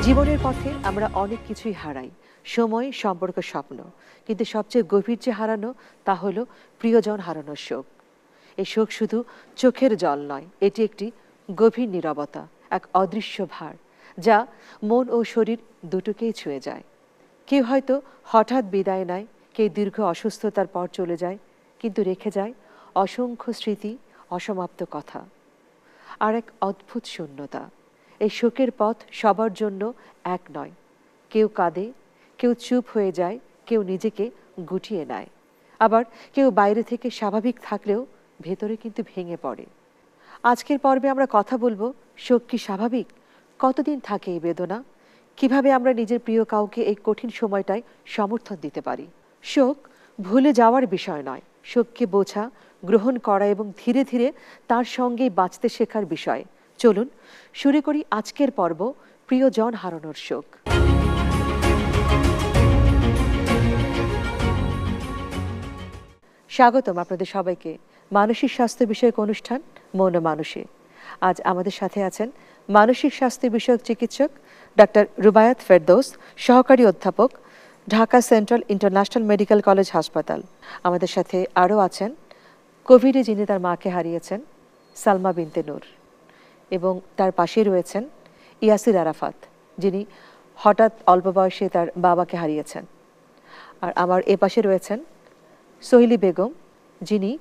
জীবনের পথে আমরা অনেক কিছুই হারাই, সময়, সম্পর্ক, স্বপ্ন। কিন্তু সবচেয়ে গভীর যে হারানো, তা হলো প্রিয়জন হারানোর শোক। এই শোক শুধু চোখের জল নয়, এটি একটি গভীর নীরবতা, এক অদৃশ্য ভার, যা মন ও শরীর দুটোকেই ছুঁয়ে যায়। কেউ হয়তো হঠাৎ বিদায় নেয়, কেউ দীর্ঘ অসুস্থতার পর চলে যায়, কিন্তু রেখে যায় অসংখ্য স্মৃতি, অসমাপ্ত কথা আর এক অদ্ভুত শূন্যতা। এই শোকের পথ সবার জন্য এক নয়। কেউ কাঁদে, কেউ চুপ হয়ে যায়, কেউ নিজেকে গুটিয়ে নেয়, আবার কেউ বাইরে থেকে স্বাভাবিক থাকলেও ভেতরে কিন্তু ভেঙে পড়ে। আজকের পর্বে আমরা কথা বলবো, শোক কি স্বাভাবিক, কতদিন থাকে এই বেদনা, কিভাবে আমরা নিজের প্রিয় কাউকে এই কঠিন সময়টায় সমর্থন দিতে পারি। শোক ভুলে যাওয়ার বিষয় নয়, শোককে বোঝা, গ্রহণ করা এবং ধীরে ধীরে তার সঙ্গেই বাঁচতে শেখার বিষয়। চলুন শুরু করি আজকের পর্ব, প্রিয়জন হারানোর শোক। স্বাগতম আপনাদের সবাইকে মানসিক স্বাস্থ্য বিষয়ক অনুষ্ঠান মন ও মানুষে। আজ আমাদের সাথে আছেন মানসিক স্বাস্থ্য বিষয়ক চিকিৎসক ডাক্তার রুবায়াত ফেরদৌস, সহকারী অধ্যাপক, Dhaka central international medical college হাসপাতাল। আমাদের সাথে আরও আছেন কোভিডে যিনি তার মাকে হারিয়েছেন, সালমা বিনতে নূর, এবং তার পাশে রয়েছেন ইয়াসির আরাফাত, যিনি হঠাৎ অল্প বয়সে তার বাবাকে হারিয়েছেন। আর আমার এ পাশে রয়েছেন সোহিলি বেগম, যিনি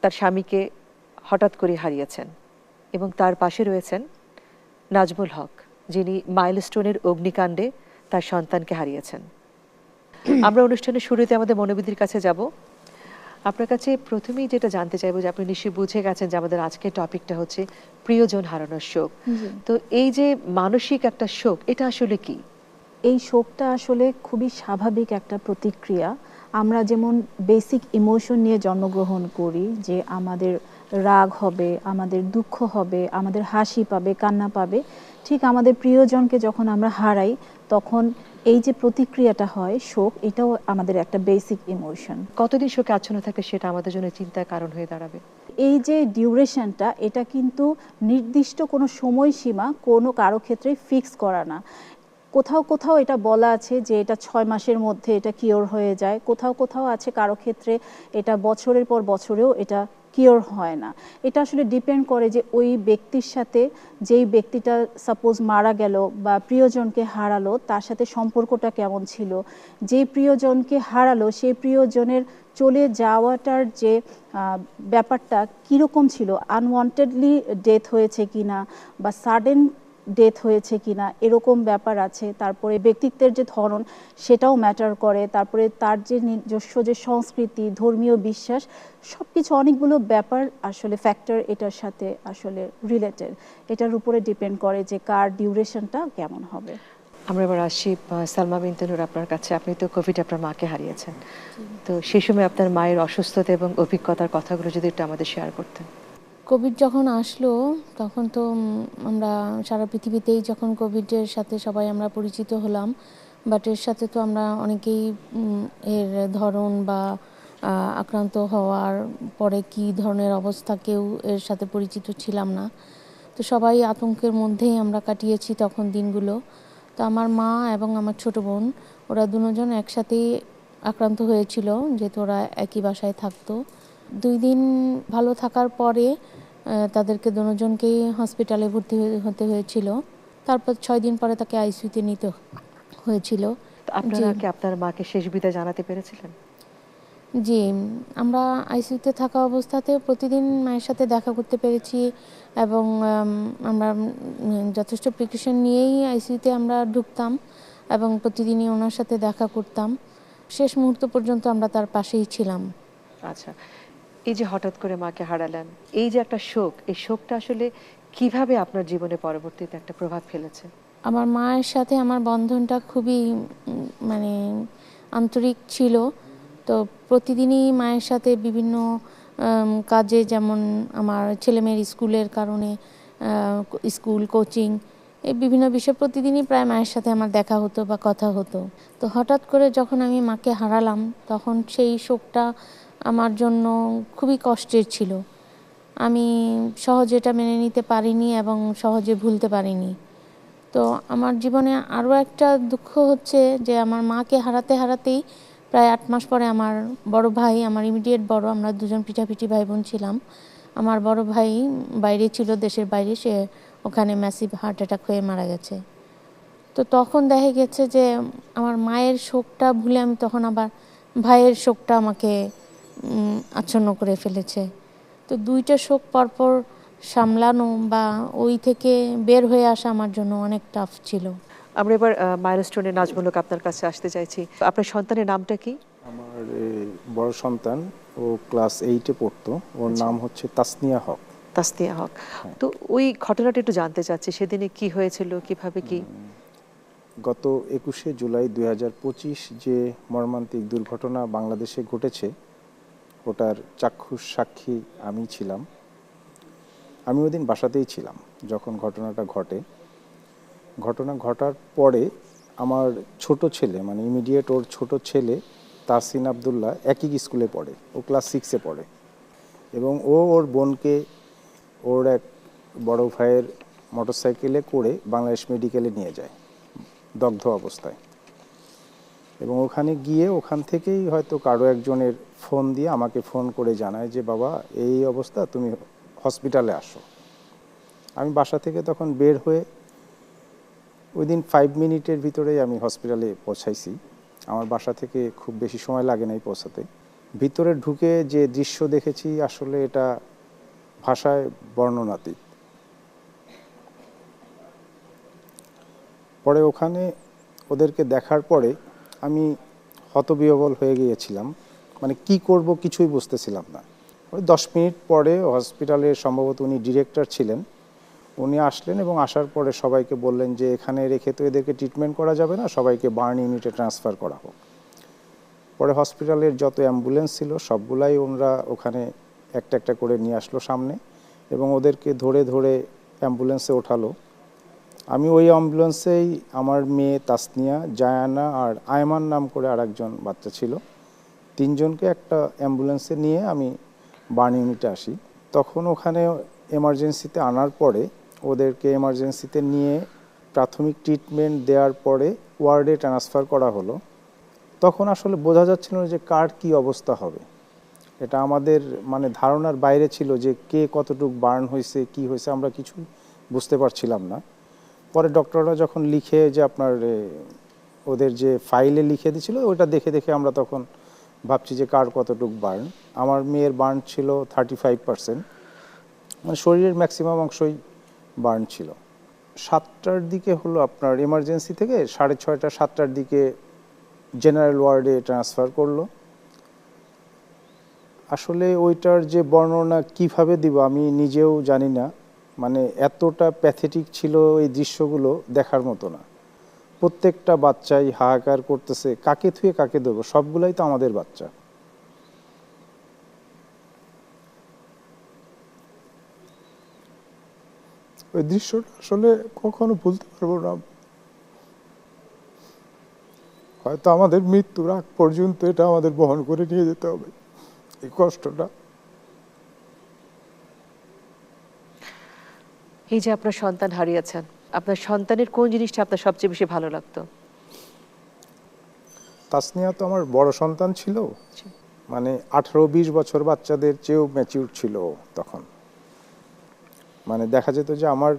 তার স্বামীকে হঠাৎ করে হারিয়েছেন, এবং তার পাশে রয়েছেন নাজমুল হক, যিনি মাইলস্টোনের অগ্নিকাণ্ডে তার সন্তানকে হারিয়েছেন। আমরা অনুষ্ঠানের শুরুতে আমাদের মনোবিদের কাছে যাব। আপনার কাছে প্রথমেই যেটা জানতে চাইবো, যে আপনি নিশ্চয়ই বুঝে গেছেন যে আমাদের আজকের টপিকটা হচ্ছে প্রিয়জন হারানোর শোক। তো এই যে মানসিক একটা শোক, এটা আসলে কি? এই শোকটা আসলে খুবই স্বাভাবিক একটা প্রতিক্রিয়া। আমরা যেমন বেসিক ইমোশন নিয়ে জন্মগ্রহণ করি, যে আমাদের রাগ হবে, আমাদের দুঃখ হবে, আমাদের হাসি পাবে, কান্না পাবে, ঠিক আমাদের প্রিয়জনকে যখন আমরা হারাই তখন এই যে প্রতিক্রিয়াটা হয় শোক, এটাও আমাদের একটা বেসিক ইমোশন। কতদিন শোকে আচ্ছন্ন থাকলে সেটা আমাদের জন্য চিন্তার কারণ হয়ে দাঁড়াবে? এই যে ডিউরেশনটা, এটা কিন্তু নির্দিষ্ট কোনো সময়সীমা কোনো কারো ক্ষেত্রে ফিক্স করা না। কোথাও কোথাও এটা বলা আছে যে এটা 6 মাসের মধ্যে এটা কিওর হয়ে যায়, কোথাও কোথাও আছে কারো ক্ষেত্রে এটা বছরের পর বছরেও এটা কিওর হয় না। এটা আসলে ডিপেন্ড করে যে ওই ব্যক্তির সাথে, যেই ব্যক্তিটা সাপোজ মারা গেল বা প্রিয়জনকে হারালো, তার সাথে সম্পর্কটা কেমন ছিল, যে প্রিয়জনকে হারালো সেই প্রিয়জনের চলে যাওয়াটার যে ব্যাপারটা কীরকম ছিল, আনওয়ান্টেডলি ডেথ হয়েছে কিনা বা সাডেন ডেথ হয়েছে কিনা, এরকম ব্যাপার আছে। তারপরে ব্যক্তিত্বের যে ধরন সেটাও ম্যাটার করে। তারপরে তার যে নিজস্ব যে সংস্কৃতি, ধর্মীয় বিশ্বাস, সব কিছু অনেকগুলো ব্যাপার আসলে ফ্যাক্টর এটার সাথে আসলে রিলেটেড। এটার উপরে ডিপেন্ড করে যে কার ডিউরেশনটা কেমন হবে। আমরা এবার আসি সালমা বিনতে নূর আপনার কাছে। আপনি তো কোভিডে আপনার মাকে হারিয়েছেন, তো সেই সময় আপনার মায়ের অসুস্থতা এবং অভিজ্ঞতার কথাগুলো যদি একটু আমাদের শেয়ার করতেন। কোভিড যখন আসলো তখন তো আমরা সারা পৃথিবীতেই যখন কোভিডের সাথে সবাই আমরা পরিচিত হলাম, বাট এর সাথে তো আমরা অনেকেই এর ধরন বা আক্রান্ত হওয়ার পরে কি ধরনের অবস্থা কেউ এর সাথে পরিচিত ছিলাম না। তো সবাই আতঙ্কের মধ্যেই আমরা কাটিয়েছি তখন দিনগুলো। তো আমার মা এবং আমার ছোট বোন, ওরা দুজন একসাথেই আক্রান্ত হয়েছিল, যেহেতু ওরা একই বাসায় থাকতো। 2 দিন ভালো থাকার পরে তাদেরকে দুজনকেই হসপিটালে ভর্তি হতে হয়েছিল। তারপর 6 দিন পরে তাকে আইসিইউতে নিতে হয়েছিল। আপনারা কি আপনার মাকে শেষ বিদায় জানাতে পেরেছিলেন? জি, আমরা আইসিইউতে থাকা অবস্থাতে প্রতিদিন মায়ের সাথে দেখা করতে পেরেছি, এবং আমরা যথেষ্ট প্রিকশন নিয়েই আইসিইউতে আমরা ঢুকতাম এবং প্রতিদিনই ওনার সাথে দেখা করতাম। শেষ মুহূর্ত পর্যন্ত আমরা তার পাশেই ছিলাম। আচ্ছা, এই যে হঠাৎ করে মাকে হারালেন, এই যে একটা শোক, এই শোকটা আসলে কিভাবে আপনার জীবনে পরবর্তীতে একটা প্রভাব ফেলেছে? আমার মায়ের সাথে আমার বন্ধনটা খুবই মানে আন্তরিক ছিল। তো প্রতিদিনই মায়ের সাথে বিভিন্ন কাজে, যেমন আমার ছেলেমেয়ের স্কুলের কারণে স্কুল, কোচিং, এই বিভিন্ন বিষয় প্রতিদিনই প্রায় মায়ের সাথে আমার দেখা হতো বা কথা হতো। তো হঠাৎ করে যখন আমি মাকে হারালাম তখন সেই শোকটা আমার জন্য খুবই কষ্টের ছিল। আমি সহজে এটা মেনে নিতে পারিনি এবং সহজে ভুলতে পারিনি। তো আমার জীবনে আরও একটা দুঃখ হচ্ছে যে আমার মাকে হারাতে হারাতেই প্রায় 8 মাস পরে আমার বড় ভাই, আমার ইমিডিয়েট বড়, আমরা দুজন পিঠাপিঠি ভাই বোন ছিলাম। আমার বড় ভাই বাইরে ছিল, দেশের বাইরে, সে ওখানে ম্যাসিভ হার্ট অ্যাটাক হয়ে মারা গেছে। তো তখন দেখা গেছে যে আমার মায়ের শোকটা ভুলে আমি তখন আবার ভাইয়ের শোকটা আমাকে আচ্ছন্ন করে ফেলেছে। তো দুইটা শোক পরপর সামলানো বা ওই থেকে বের হয়ে আসা আমার জন্য অনেক টাফ ছিল। আমরা এবার মাইলস্টোনে নাজমুল হক আপনার কাছে আসতে চাইছি। আপনার সন্তানের নামটা কি? আমার বড় সন্তান, ও ক্লাস 8-এ পড়তো। ওর নাম হচ্ছে তাসনিয়া হক। তাসনিয়া হক। তো ওই ঘটনাটা একটু জানতে চাচ্ছি, সেদিনে কি হয়েছিল, কিভাবে কি? গত 21শে জুলাই 2025 যে মর্মান্তিক দুর্ঘটনা বাংলাদেশে ঘটেছে, ওটার চাক্ষুষ সাক্ষী আমি ছিলাম। আমি ওই দিন বাসাতেই ছিলাম যখন ঘটনাটা ঘটে। ঘটনা ঘটার পরে আমার ছোট ছেলে, মানে ইমিডিয়েট ওর ছোট ছেলে তাহসিন আবদুল্লাহ একই স্কুলে পড়ে, ও ক্লাস 6-এ পড়ে, এবং ও ওর বোনকে ওর এক বড় ভাইয়ের মোটরসাইকেলে করে বাংলাদেশ মেডিকেলে নিয়ে যায় দগ্ধ অবস্থায়। এবং ওখানে গিয়ে ওখান থেকেই হয়তো কারো একজনের ফোন দিয়ে আমাকে ফোন করে জানায় যে বাবা এই অবস্থা, তুমি হসপিটালে আসো। আমি বাসা থেকে তখন বের হয়ে উইদিন 5 মিনিটের ভিতরেই আমি হসপিটালে পৌঁছাইছি। আমার বাসা থেকে খুব বেশি সময় লাগে নাই পৌঁছাতে। ভিতরে ঢুকে যে দৃশ্য দেখেছি, আসলে এটা ভাষায় বর্ণনাতীত। পরে ওখানে ওদেরকে দেখার পরে আমি হতবিহ্বল হয়ে গিয়েছিলাম, মানে কি করব কিছুই বুঝতেছিলাম না। ওই 10 মিনিট পরে হসপিটালের সম্ভবত উনি ডিরেক্টর ছিলেন, উনি আসলেন এবং আসার পরে সবাইকে বললেন যে এখানে রেখে তো এদেরকে ট্রিটমেন্ট করা যাবে না, সবাইকে বার্ন ইউনিটে ট্রান্সফার করা হোক। পরে হসপিটালের যত অ্যাম্বুলেন্স ছিল সবগুলাই ওনারা ওখানে একটা একটা করে নিয়ে আসলো সামনে, এবং ওদেরকে ধরে ধরে অ্যাম্বুলেন্সে ওঠালো। আমি ওই অ্যাম্বুলেন্সেই আমার মেয়ে তাসনিয়া, জায়ানা আর আয়মান নাম করে আরেকজন বাচ্চা ছিল, তিনজনকে একটা অ্যাম্বুলেন্সে নিয়ে আমি বার্ন ইউনিটে আসি। তখন ওখানে এমার্জেন্সিতে আনার পরে ওদেরকে এমার্জেন্সিতে নিয়ে প্রাথমিক ট্রিটমেন্ট দেওয়ার পরে ওয়ার্ডে ট্রান্সফার করা হলো। তখন আসলে বোঝা যাচ্ছিল না যে কার কী অবস্থা হবে। এটা আমাদের মানে ধারণার বাইরে ছিল যে কে কতটুকু বার্ন হয়েছে, কি হয়েছে, আমরা কিছু বুঝতে পারছিলাম না। পরে ডক্টররা যখন লিখে যে আপনার ওদের যে ফাইলে লিখে দিয়েছিল, ওটা দেখে দেখে আমরা তখন ভাবছি যে কার কতটুকু বার্ন। আমার মেয়ের বার্ন ছিল 35%, মানে শরীরের ম্যাক্সিমাম অংশই বার্ন ছিল। 7টার দিকে হলো আপনার এমার্জেন্সি থেকে 6:30 7টার দিকে জেনারেল ওয়ার্ডে ট্রান্সফার করলো। আসলে ওইটার যে বর্ণনা কিভাবে দিব আমি নিজেও জানি না, মানে এতটা প্যাথেটিক ছিল এই দৃশ্যগুলো, দেখার মতো না। প্রত্যেকটা বাচ্চাই হাহাকার করতেছে, কাকে থুয়ে কাকে দেবো, সবগুলাই তো আমাদের বাচ্চা। ওই দৃশ্যটা আসলে কখনো ভুলতে পারবো না। হয়তো আমাদের মৃত্যুর আগ পর্যন্ত এটা আমাদের বহন করে নিয়ে যেতে হবে, এই কষ্টটা। এই যে আপনার সন্তান হারিয়েছেন, আপনার সন্তানের কোন জিনিসটা আপনার সবচেয়ে বেশি ভালো লাগতো? তাসনিয়া তো আমার বড় সন্তান ছিল, মানে 18-20 বছর বাচ্চাদের চেয়েও ম্যাচিউর ছিল তখন। মানে দেখা যেত যে আমার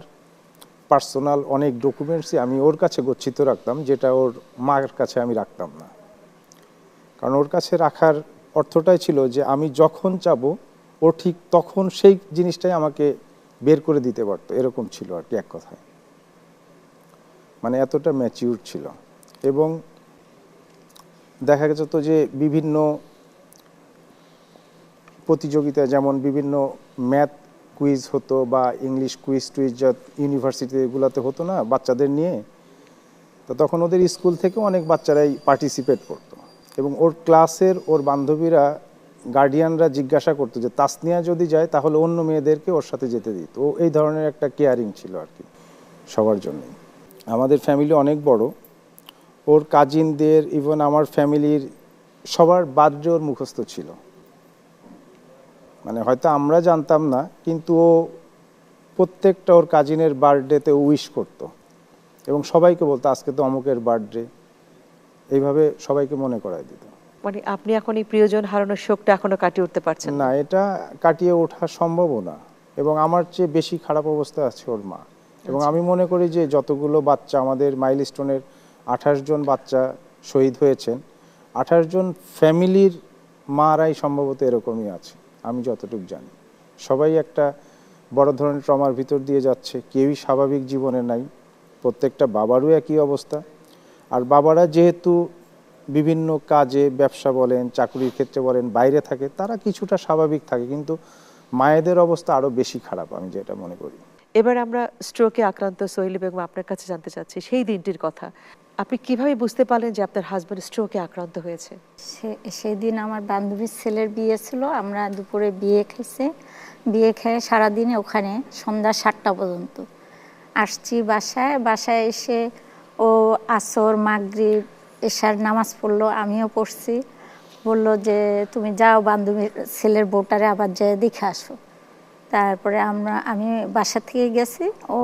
পার্সোনাল অনেক ডকুমেন্টসই আমি ওর কাছে গচ্ছিত রাখতাম, যেটা ওর মার কাছে আমি রাখতাম না। কারণ ওর কাছে রাখার অর্থটাই ছিল যে আমি যখন চাবো ও ঠিক তখন সেই জিনিসটাই আমাকে বের করে দিতে পারতো, এরকম ছিল আর কি, এক কথায়। মানে এতটা ম্যাচিউর ছিল। এবং দেখা গেছে তো যে বিভিন্ন প্রতিযোগিতা, যেমন বিভিন্ন ম্যাথ কুইজ হতো বা ইংলিশ কুইজ টুইজ যা ইউনিভার্সিটি এগুলোতে হতো না বাচ্চাদের নিয়ে, তো তখন ওদের স্কুল থেকে অনেক বাচ্চারাই পার্টিসিপেট করতো। এবং ওর ক্লাসের ওর বান্ধবীরা, গার্ডিয়ানরা জিজ্ঞাসা করতো যে তাসনিয়া যদি যায় তাহলে অন্য মেয়েদেরকে ওর সাথে যেতে দিত। ও এই ধরনের একটা কেয়ারিং ছিল আর কি সবার জন্যই। আমাদের ফ্যামিলি অনেক বড়, ওর কাজিনদের, ইভেন আমার ফ্যামিলির সবার বার্থডে ওর মুখস্থ ছিল। মানে হয়তো আমরা জানতাম না, কিন্তু ও প্রত্যেকটা ওর কাজিনের বার্থডেতে উইশ করতো। এবং সবাইকে বলতো আজকে তো অমুকের বার্থডে, এইভাবে সবাইকে মনে করায় দিত। মানে আপনি এখন এই প্রিয়জন হারানোর শোকটা এখনো কাটিয়ে উঠতে পারছেন না, এটা কাটিয়ে ওঠা সম্ভবও না, এবং আমার চেয়ে বেশি খারাপ অবস্থা আছে ওর মা। এবং আমি মনে করি যে যতগুলো বাচ্চা আমাদের মাইলস্টোনের 28 জন বাচ্চা শহীদ হয়েছেন, 28 জন ফ্যামিলির মারাই সম্ভবত এরকমই আছে, আমি যতটুকু জানি। সবাই একটা বড় ধরনের ট্রমার ভিতর দিয়ে যাচ্ছে, কেউই স্বাভাবিক জীবনে নাই। প্রত্যেকটা বাবারও একই অবস্থা। আর বাবারা যেহেতু বিভিন্ন কাজে, ব্যবসা বলেন, চাকরির ক্ষেত্রে বলেন, বাইরে থাকে, তারা কিছুটা স্বাভাবিক থাকে, কিন্তু মায়েদের অবস্থা আরো বেশি খারাপ, আমি যেটা মনে করি। এবার আমরা স্ট্রোকে আক্রান্ত সোহেলি বেগম আপনার কাছে জানতে চাচ্ছি সেই দিনটির কথা। আপনি কিভাবে বুঝতে পারলেন যে আপনার হাজবেন্ড স্ট্রোকে আক্রান্ত হয়েছে? সেদিন আমার বান্ধবীর ছেলের বিয়ে ছিল, আমরা দুপুরে বিয়ে খেয়েছে, বিয়ে খেয়ে সারাদিনে ওখানে সন্ধ্যা 7টা পর্যন্ত আসছি বাসায়। বাসায় এসে ও আসর, মাগরিব, এশার নামাজ পড়লো, আমিও পড়ছি। বললো যে তুমি যাও বান্ধবীর ছেলের বউটারে আবার যেয়ে দেখে আসো। তারপরে আমি বাসা থেকে গেছি, ও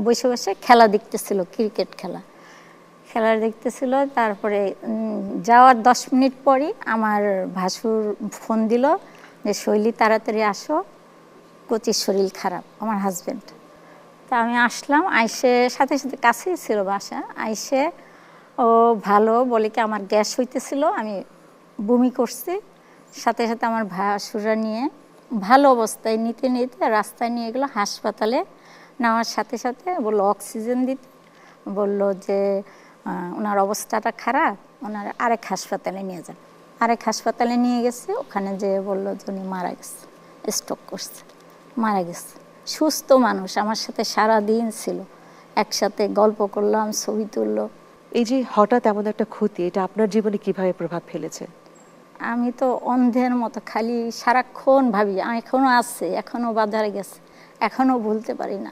বসে বসে খেলা দেখতেছিল, ক্রিকেট খেলা দেখতেছিল। তারপরে যাওয়ার 10 মিনিট পরই আমার ভাসুর ফোন দিল যে শৈলী তাড়াতাড়ি আসো, কচির শরীর খারাপ, আমার হাজবেন্ড। তা আমি আসলাম, আইসে সাথে সাথে কাছেই ছিল বাসা। আইসে ও ভালো বলে কি আমার গ্যাস হইতেছিল, আমি বমি করছি। সাথে সাথে আমার ভাসুরা নিয়ে ভালো অবস্থায় নিতে রাস্তায় নিয়ে গেলো হাসপাতালে। নেওয়ার সাথে সাথে বললো অক্সিজেন দিতে, বললো যে ওনার অবস্থাটা খারাপ, ওনার আরেক হাসপাতালে নিয়ে যান। আরেক হাসপাতালে নিয়ে গেছে, ওখানে যেয়ে বললো যে উনি মারা গেছে, স্ট্রোক করছে, মারা গেছে। সুস্থ মানুষ, আমার সাথে সারা দিন ছিল, একসাথে গল্প করলাম, ছবি তুললো। এই যে হঠাৎ এমন একটা ক্ষতি, এটা আপনার জীবনে কিভাবে প্রভাব ফেলেছে? আমি তো অন্ধের মতো খালি সারাক্ষণ ভাবি, এখনও আছে, এখনও বাজারে গেছে, এখনও ভুলতে পারি না।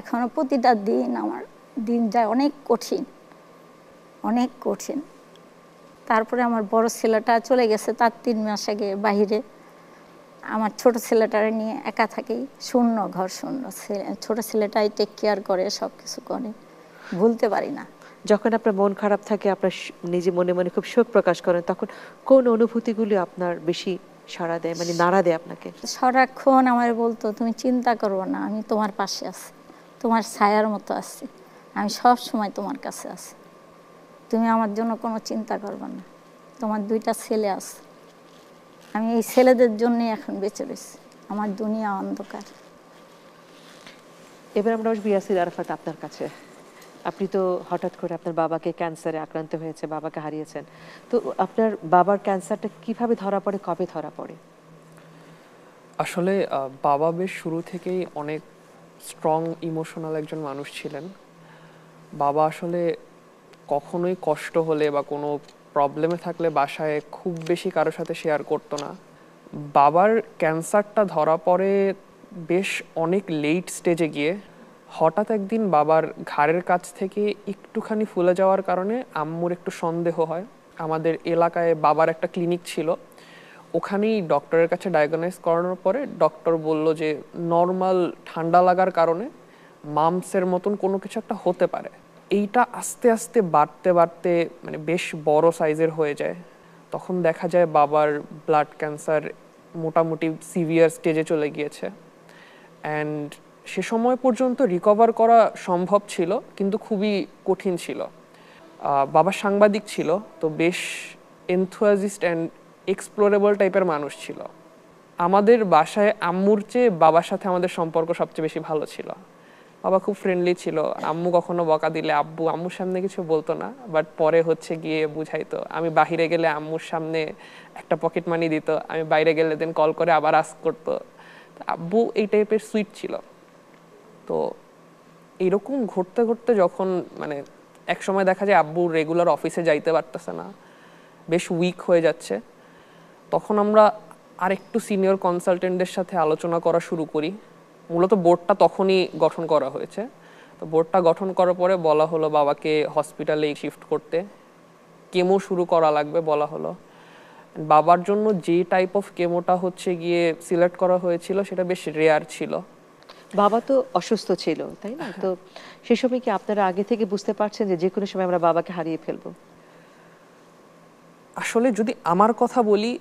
এখনও প্রতিটা দিন আমার দিন যায় অনেক কঠিন, অনেক কঠিন। তারপরে আমার বড় ছেলেটা চলে গেছে তার 3 মাস আগে বাহিরে। আমার ছোট ছেলেটারে নিয়ে একা থাকি, শূন্য ঘর, শূন্য। ছোট ছেলেটাই টেক কেয়ার করে, সব কিছু করে, ভুলতে পারি না। যখন আপনার মন খারাপ থাকে, আপনার নিজে মনে মনে খুব শোক প্রকাশ করেন, তখন কোন অনুভূতিগুলি আপনার বেশি সাড়া দেয়, মানে নাড়া দেয় আপনাকে? সারাক্ষণ আমার বলতো তুমি চিন্তা করো না, আমি তোমার পাশে আছি, তোমার ছায়ার মতো আছি, আমি সব সময় তোমার কাছে আছি, তুমি আমার জন্য কোনো চিন্তা করবে না, তোমার 2টা ছেলে আছে, আমি এই ছেলেদের জন্যই এখন বেঁচে রয়েছি, আমার দুনিয়া অন্ধকার। এবার আমরা আসবো ইয়াসির আরাফাত আপনার কাছে। আপনি তো হঠাৎ করে আপনার বাবাকে ক্যান্সারে আক্রান্ত হয়েছে, বাবাকে হারিয়েছেন। তো আপনার বাবার ক্যান্সারটা কিভাবে ধরা পড়ে, কবে ধরা পড়ে? আসলে বাবা বেশ শুরু থেকেই অনেক স্ট্রং ইমোশনাল একজন মানুষ ছিলেন। বাবা আসলে কখনোই কষ্ট হলে বা কোনো প্রবলেমে থাকলে বাসায় খুব বেশি কারোর সাথে শেয়ার করতো না। বাবার ক্যান্সারটা ধরা পড়ে বেশ অনেক লেট স্টেজে গিয়ে। হঠাৎ একদিন বাবার ঘাড়ের কাছ থেকে একটুখানি ফুলে যাওয়ার কারণে আম্মুর একটু সন্দেহ হয়। আমাদের এলাকায় বাবার একটা ক্লিনিক ছিল, ওখানেই ডক্টরের কাছে ডায়াগনোজ করানোর পরে ডক্টর বলল যে নর্মাল ঠান্ডা লাগার কারণে মামসের মতন কোনো কিছু একটা হতে পারে। এইটা আস্তে আস্তে বাড়তে বাড়তে মানে বেশ বড় সাইজের হয়ে যায়। তখন দেখা যায় বাবার ব্লাড ক্যান্সার মোটামুটি সিভিয়ার স্টেজে চলে গিয়েছে। অ্যান্ড সে সময় পর্যন্ত রিকভার করা সম্ভব ছিল, কিন্তু খুবই কঠিন ছিল। বাবা সাংবাদিক ছিল, তো বেশ এনথুয়াজিস্ট অ্যান্ড এক্সপ্লোরেবল টাইপের মানুষ ছিল। আমাদের বাসায় আম্মুর চেয়ে বাবার সাথে আমাদের সম্পর্ক সবচেয়ে বেশি ভালো ছিল। বাবা খুব ফ্রেন্ডলি ছিল, আম্মু কখনো বকা দিলে আম্মুর সামনে কিছু বলতো না, বাট পরে হচ্ছে গিয়ে বুঝাইতো। আমি বাহিরে গেলে আম্মুর সামনে একটা পকেট মানি দিত, আমি বাইরে গেলে দেন কল করে আবার আস্ক করতো। আব্বু এই টাইপের সুইট ছিল। তো এইরকম ঘটতে ঘটতে যখন মানে এক সময় দেখা যায় আব্বু রেগুলার অফিসে যাইতে পারতেছে না, বেশ উইক হয়ে যাচ্ছে, তখন আমরা আরেকটু সিনিয়র কনসালটেন্টদের সাথে আলোচনা করা শুরু করি। মূলত বোর্ডটা তখনই গঠন করা হয়েছে। তো বোর্ডটা গঠন করার পরে বলা হলো বাবাকে হসপিটালে শিফট করতে, কেমো শুরু করা লাগবে বলা হলো। বাবার জন্য যে টাইপ অফ কেমোটা হচ্ছে গিয়ে সিলেক্ট করা হয়েছিল সেটা বেশ রেয়ার ছিল। বাবা তো অসুস্থ ছিল, তাই না? তো সে সময় কি আপনারা আগে থেকে বুঝতে পারছেন যে যে কোনো সময় আমরা বাবাকে হারিয়ে ফেলবো? আসলে যদি আমার কথা বলি,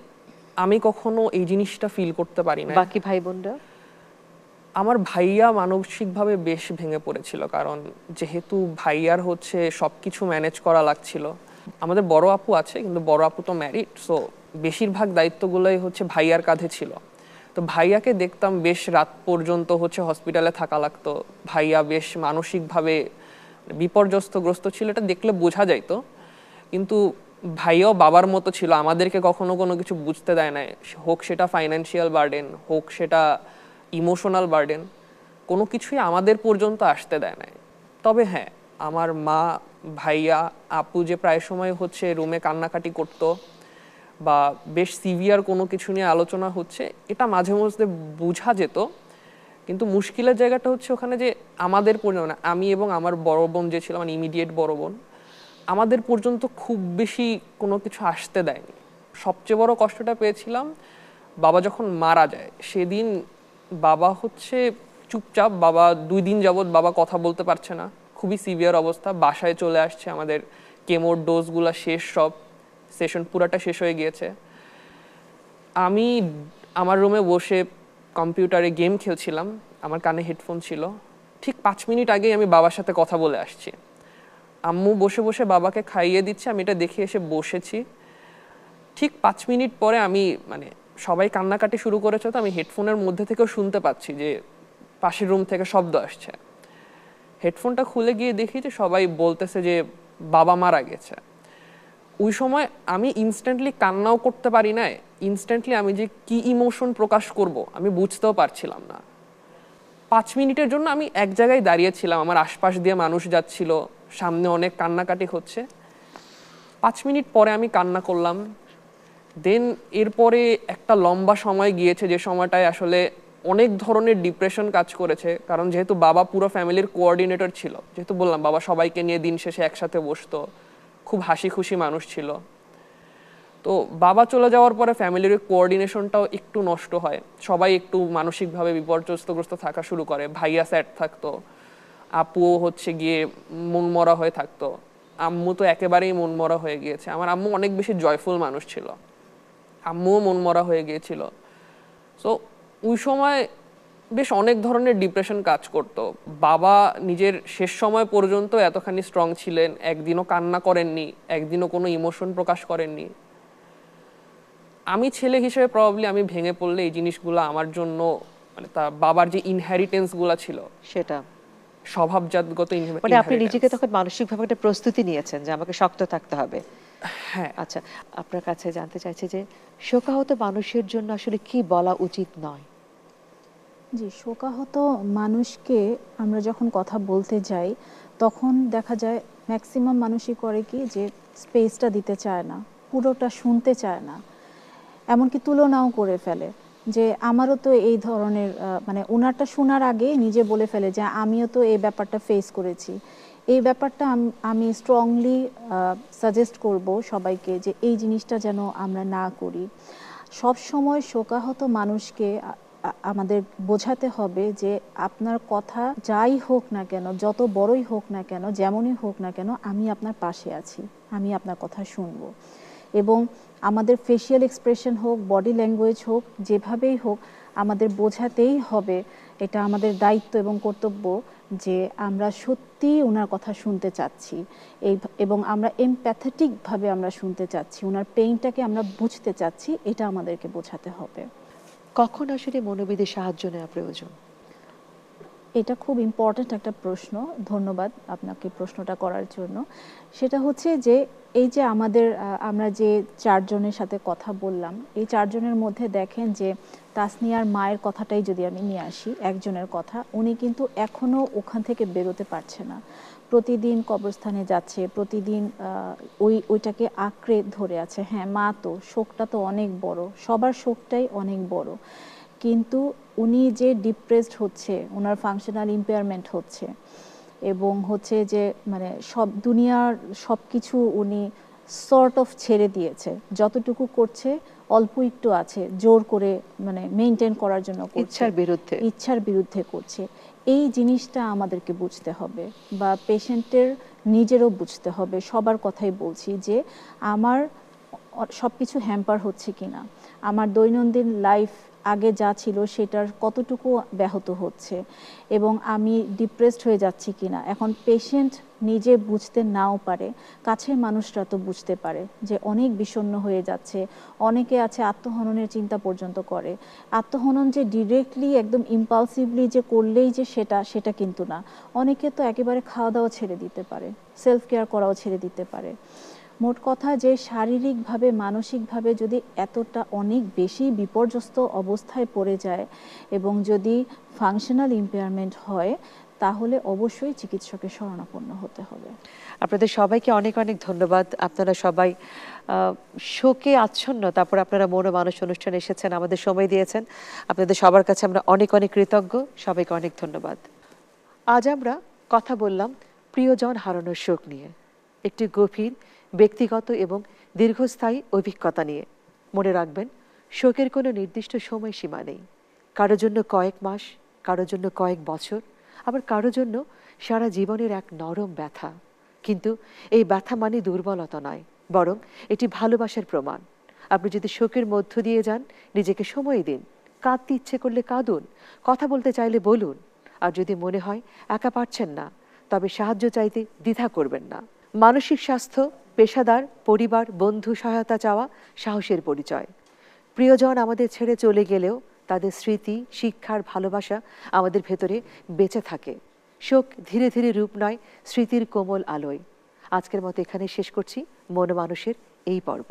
আমি কখনো এই জিনিসটা ফিল করতে পারি না। বাকি ভাই বোনরা? আমার ভাইয়া মানসিকভাবে বেশ ভেঙে পড়েছিল, কারণ যেহেতু ভাইয়ার হচ্ছে সবকিছু ম্যানেজ করা লাগছিল। আমাদের বড় আপু আছে, কিন্তু বড় আপু তো ম্যারিড, সো বেশিরভাগ দায়িত্বগুলোই হচ্ছে ভাইয়ার কাঁধে ছিল। তো ভাইয়াকে দেখতাম বেশ রাত পর্যন্ত হচ্ছে হসপিটালে থাকা লাগতো। ভাইয়া বেশ মানসিকভাবে বিপর্যস্তগ্রস্ত ছিল, এটা দেখলে বোঝা যাইতো। কিন্তু ভাইয়াও বাবার মতো ছিল, আমাদেরকে কখনো কোনো কিছু বুঝতে দেয় না, হোক সেটা ফাইন্যান্সিয়াল বার্ডেন, হোক সেটা ইমোশনাল বার্ডেন, কোনো কিছুই আমাদের পর্যন্ত আসতে দেয় না। তবে হ্যাঁ, আমার মা, ভাইয়া, আপু যে প্রায় সময় হচ্ছে রুমে কান্নাকাটি করতো বা বেশ সিভিয়ার কোনো কিছু নিয়ে আলোচনা হচ্ছে, এটা মাঝে মধ্যে বোঝা যেত। কিন্তু মুশকিলের জায়গাটা হচ্ছে ওখানে যে আমাদের পর্যন্ত, মানে আমি এবং আমার বড় বোন যে ছিল, মানে ইমিডিয়েট বড় বোন, আমাদের পর্যন্ত খুব বেশি কোনো কিছু আসতে দেয়নি। সবচেয়ে বড় কষ্টটা পেয়েছিলাম বাবা যখন মারা যায় সেদিন। বাবা হচ্ছে চুপচাপ, বাবা 2 দিন যাবৎ বাবা কথা বলতে পারছে না, খুবই সিভিয়ার অবস্থা। বাসায় চলে আসছে, আমাদের কেমোর ডোজগুলো শেষ, সব সেশন পুরাটা শেষ হয়ে গিয়েছে। আমি আমার রুমে বসে কম্পিউটারে গেম খেলছিলাম, আমার কানে হেডফোন ছিল। ঠিক 5 মিনিট আগেই আমি বাবার সাথে কথা বলে আসছি। আম্মু বসে বসে বাবাকে খাইয়ে দিচ্ছে, আমি এটা দেখে এসে বসেছি। ঠিক 5 মিনিট পরে আমি, মানে সবাই কান্নাকাটি শুরু করেছে, তো আমি হেডফোনের মধ্যে থেকেও শুনতে পাচ্ছি যে পাশের রুম থেকে শব্দ আসছে। হেডফোনটা খুলে গিয়ে দেখি যে সবাই বলতেছে যে বাবা মারা গেছে। ওই সময় আমি ইনস্ট্যান্টলি কান্নাও করতে পারি না, ইনস্ট্যান্টলি আমি যে কি ইমোশন প্রকাশ করব আমি বুঝতেও পারছিলাম না। 5 মিনিটের জন্য আমি এক জায়গায় দাঁড়িয়েছিলাম, আমার আশপাশ দিয়ে মানুষ যাচ্ছিল, সামনে অনেক কান্নাকাটি হচ্ছে। 5 মিনিট পরে আমি কান্না করলাম। দেন এরপরে একটা লম্বা সময় গিয়েছে, যে সময়টায় আসলে অনেক ধরনের ডিপ্রেশন কাজ করেছে, কারণ যেহেতু বাবা পুরো ফ্যামিলির কোঅর্ডিনেটর ছিল, যেহেতু বললাম বাবা সবাইকে নিয়ে দিন শেষে একসাথে বসতো, খুব হাসি খুশি মানুষ ছিল। তো বাবা চলে যাওয়ার পরে ফ্যামিলির কোঅর্ডিনেশনটাও একটু নষ্ট হয়, সবাই একটু মানসিকভাবে বিপর্যস্তগ্রস্ত থাকা শুরু করে। ভাইয়া স্যাড থাকতো, আপুও হচ্ছে গিয়ে মনমরা হয়ে থাকতো, আম্মু তো একেবারেই মনমরা হয়ে গিয়েছে। আমার আম্মু অনেক বেশি জয়ফুল মানুষ ছিল, আম্মুও মনমরা হয়ে গিয়েছিল। সো ওই সময় বেশ অনেক ধরনের ডিপ্রেশন কাজ করতো। বাবা নিজের শেষ সময় পর্যন্ত এতখানি স্ট্রং ছিলেন, একদিনও কান্না করেননি, একদিনও কোনো ইমোশন প্রকাশ করেননি। আমি ছেলে হিসেবে প্রবাবলি আমি ভেঙে পড়লে এই জিনিসগুলো আমার জন্য, মানে তার বাবার যে ইনহেরিটেন্সগুলো ছিল, সেটা স্বভাবজাতগত মানে আপনি নিজেকে তখন মানসিকভাবে একটা প্রস্তুতি নিয়েছেন যে আমাকে শক্ত থাকতে হবে। হ্যাঁ। আচ্ছা, আপনার কাছে জানতে চাইছি যে শোকাহত মানুষের জন্য আসলে কি বলা উচিত নয়? জি, শোকাহত মানুষকে আমরা যখন কথা বলতে যাই তখন দেখা যায় ম্যাক্সিমাম মানুষই করে কি যে স্পেসটা দিতে চায় না, পুরোটা শুনতে চায় না, এমনকি তুলনাও করে ফেলে যে আমারও তো এই ধরনের মানে ওনারটা শোনার আগে নিজে বলে ফেলে যে আমিও তো এই ব্যাপারটা ফেস করেছি। এই ব্যাপারটা আমি স্ট্রংলি সাজেস্ট করব সবাইকে যে এই জিনিসটা যেন আমরা না করি। সব সময় শোকাহত মানুষকে আমাদের বোঝাতে হবে যে আপনার কথা যাই হোক না কেন, যত বড়ই হোক না কেন, যেমনই হোক না কেন, আমি আপনার পাশে আছি, আমি আপনার কথা শুনবো। এবং আমাদের ফেশিয়াল এক্সপ্রেশন হোক, বডি ল্যাঙ্গুয়েজ হোক, যেভাবেই হোক আমাদের বোঝাতেই হবে, এটা আমাদের দায়িত্ব এবং কর্তব্য যে আমরা সত্যিই ওনার কথা শুনতে চাচ্ছি এবং আমরা এমপ্যাথেটিকভাবে আমরা শুনতে চাচ্ছি, ওনার পেইনটাকে আমরা বুঝতে চাচ্ছি, এটা আমাদেরকে বোঝাতে হবে। কখন আসলে মনোবিদের সাহায্য নেওয়া প্রয়োজন? এটা খুব ইম্পর্ট্যান্ট একটা প্রশ্ন, ধন্যবাদ আপনাকে প্রশ্নটা করার জন্য। সেটা হচ্ছে যে এই যে আমরা যে 4 জনের সাথে কথা বললাম, এই 4 জনের মধ্যে দেখেন যে তাসনিয়ার মায়ের কথাটাই যদি আমি নিয়ে আসি, একজনের কথা, উনি কিন্তু এখনও ওখান থেকে বেরোতে পারছে না, প্রতিদিন কবরস্থানে যাচ্ছে, প্রতিদিন ওইটাকে আঁকড়ে ধরে আছে। হ্যাঁ, মা তো, শোকটা তো অনেক বড়, সবার শোকটাই অনেক বড়, কিন্তু উনি যে ডিপ্রেসড হচ্ছে, ওনার ফাংশনাল ইম্পেয়ারমেন্ট হচ্ছে এবং হচ্ছে যে মানে সব দুনিয়ার সব কিছু উনি সর্ট অফ ছেড়ে দিয়েছে, যতটুকু করছে অল্প একটু আছে জোর করে মানে মেনটেন করার জন্য করছে, ইচ্ছার বিরুদ্ধে করছে। এই জিনিসটা আমাদেরকে বুঝতে হবে বা পেশেন্টের নিজেরও বুঝতে হবে। সবার কথাই বলছি যে আমার সব কিছু হ্যাম্পার হচ্ছে কিনা, আমার দৈনন্দিন লাইফ আগে যা ছিল সেটার কতটুকু ব্যাহত হচ্ছে এবং আমি ডিপ্রেসড হয়ে যাচ্ছি কিনা। এখন পেশেন্ট নিজে বুঝতে নাও পারে, কাছের মানুষরা তো বুঝতে পারে যে অনেক বিষণ্ণ হয়ে যাচ্ছে। অনেকে আছে আত্মহননের চিন্তা পর্যন্ত করে। আত্মহনন যে ডিরেক্টলি একদম ইম্পালসিভলি যে করলেই যে সেটা কিন্তু না। অনেকে তো একেবারে খাওয়া দাওয়া ছেড়ে দিতে পারে, সেলফ কেয়ার করাও ছেড়ে দিতে পারে। মোট কথা যে শারীরিকভাবে মানসিকভাবে যদি এতটা অনেক বেশি বিপর্যস্ত অবস্থায় পড়ে যায় এবং যদি ফাংশনাল ইম্পেয়ারমেন্ট হয়, তাহলে অবশ্যই চিকিৎসকের শরণাপন্ন হতে হবে। আপনাদের সবাইকে অনেক অনেক ধন্যবাদ। আপনারা সবাই শোকে আচ্ছন্ন, তারপর আপনারা মন ও মানুষ অনুষ্ঠানে এসেছেন, আমাদের সময় দিয়েছেন। আপনাদের সবার কাছে আমরা অনেক অনেক কৃতজ্ঞ। সবাইকে অনেক ধন্যবাদ। আজ আমরা কথা বললাম প্রিয়জন হারানোর শোক নিয়ে, একটি গভীর ব্যক্তিগত এবং দীর্ঘস্থায়ী অভিজ্ঞতা নিয়ে। মনে রাখবেন, শোকের কোনো নির্দিষ্ট সময়সীমা নেই। কারোর জন্য কয়েক মাস, কারোর জন্য কয়েক বছর, আবার কারোর জন্য সারা জীবনের এক নরম ব্যথা। কিন্তু এই ব্যথা মানে দুর্বলতা নয়, বরং এটি ভালোবাসার প্রমাণ। আপনি যদি শোকের মধ্য দিয়ে যান, নিজেকে সময় দিন। কাঁদতে ইচ্ছে করলে কাঁদুন, কথা বলতে চাইলে বলুন। আর যদি মনে হয় একা পারছেন না, তবে সাহায্য চাইতে দ্বিধা করবেন না। মানসিক স্বাস্থ্য, পেশাদার, পরিবার, বন্ধু সহায়তা চাওয়া সাহসের পরিচয়। প্রিয়জন আমাদের ছেড়ে চলে গেলেও তাদের স্মৃতি, শিক্ষার ভালোবাসা আমাদের ভেতরে বেঁচে থাকে। শোক ধীরে ধীরে রূপ নয় স্মৃতির কোমল আলোয়। আজকের মতো এখানে শেষ করছি মন মানুষের এই পর্ব।